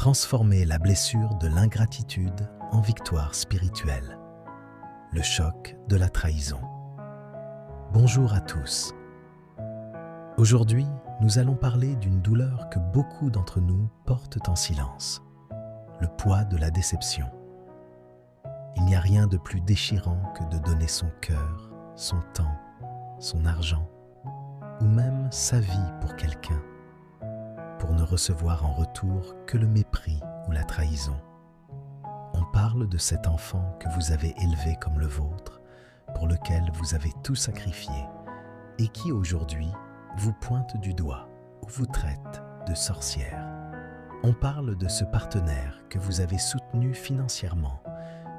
Transformer la blessure de l'ingratitude en victoire spirituelle. Le choc de la trahison. Bonjour à tous. Aujourd'hui, nous allons parler d'une douleur que beaucoup d'entre nous portent en silence. Le poids de la déception. Il n'y a rien de plus déchirant que de donner son cœur, son temps, son argent, ou même sa vie pour quelqu'un, pour ne recevoir en retour que le mépris ou la trahison. On parle de cet enfant que vous avez élevé comme le vôtre, pour lequel vous avez tout sacrifié, et qui aujourd'hui vous pointe du doigt ou vous traite de sorcière. On parle de ce partenaire que vous avez soutenu financièrement,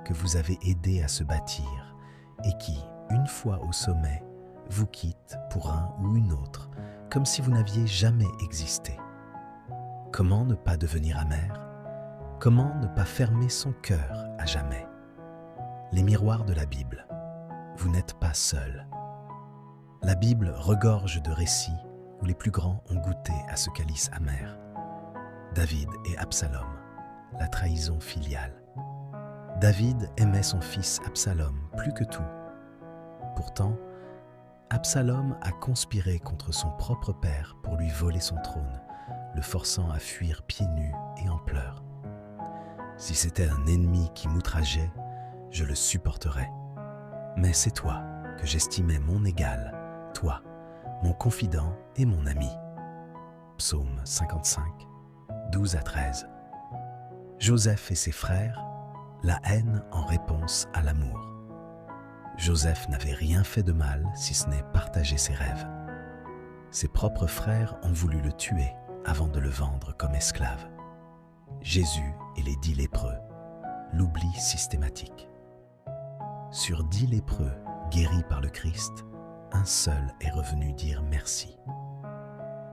que vous avez aidé à se bâtir, et qui, une fois au sommet, vous quitte pour un ou une autre, comme si vous n'aviez jamais existé. Comment ne pas devenir amer? Comment ne pas fermer son cœur à jamais? Les miroirs de la Bible. Vous n'êtes pas seul. La Bible regorge de récits où les plus grands ont goûté à ce calice amer. David et Absalom, la trahison filiale. David aimait son fils Absalom plus que tout. Pourtant, Absalom a conspiré contre son propre père pour lui voler son trône, le forçant à fuir pieds nus et en pleurs. Si c'était un ennemi qui m'outrageait, je le supporterais. Mais c'est toi que j'estimais mon égal, toi, mon confident et mon ami. Psaume 55, 12 à 13. Joseph et ses frères, la haine en réponse à l'amour. Joseph n'avait rien fait de mal si ce n'est partager ses rêves. Ses propres frères ont voulu le tuer avant de le vendre comme esclave. Jésus et les 10 lépreux, l'oubli systématique. Sur 10 lépreux guéris par le Christ, un seul est revenu dire merci.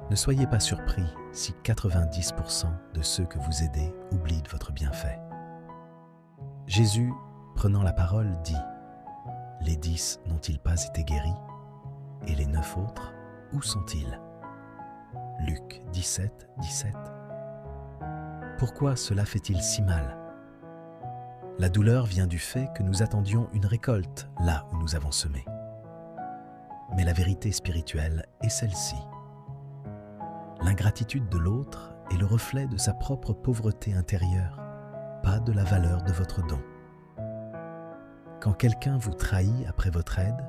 Ne soyez pas surpris si 90% de ceux que vous aidez oublient de votre bienfait. Jésus, prenant la parole, dit « Les 10 n'ont-ils pas été guéris? Et les 9 autres, où sont-ils » Luc 17, 17. Pourquoi cela fait-il si mal? La douleur vient du fait que nous attendions une récolte là où nous avons semé. Mais la vérité spirituelle est celle-ci. L'ingratitude de l'autre est le reflet de sa propre pauvreté intérieure, pas de la valeur de votre don. Quand quelqu'un vous trahit après votre aide,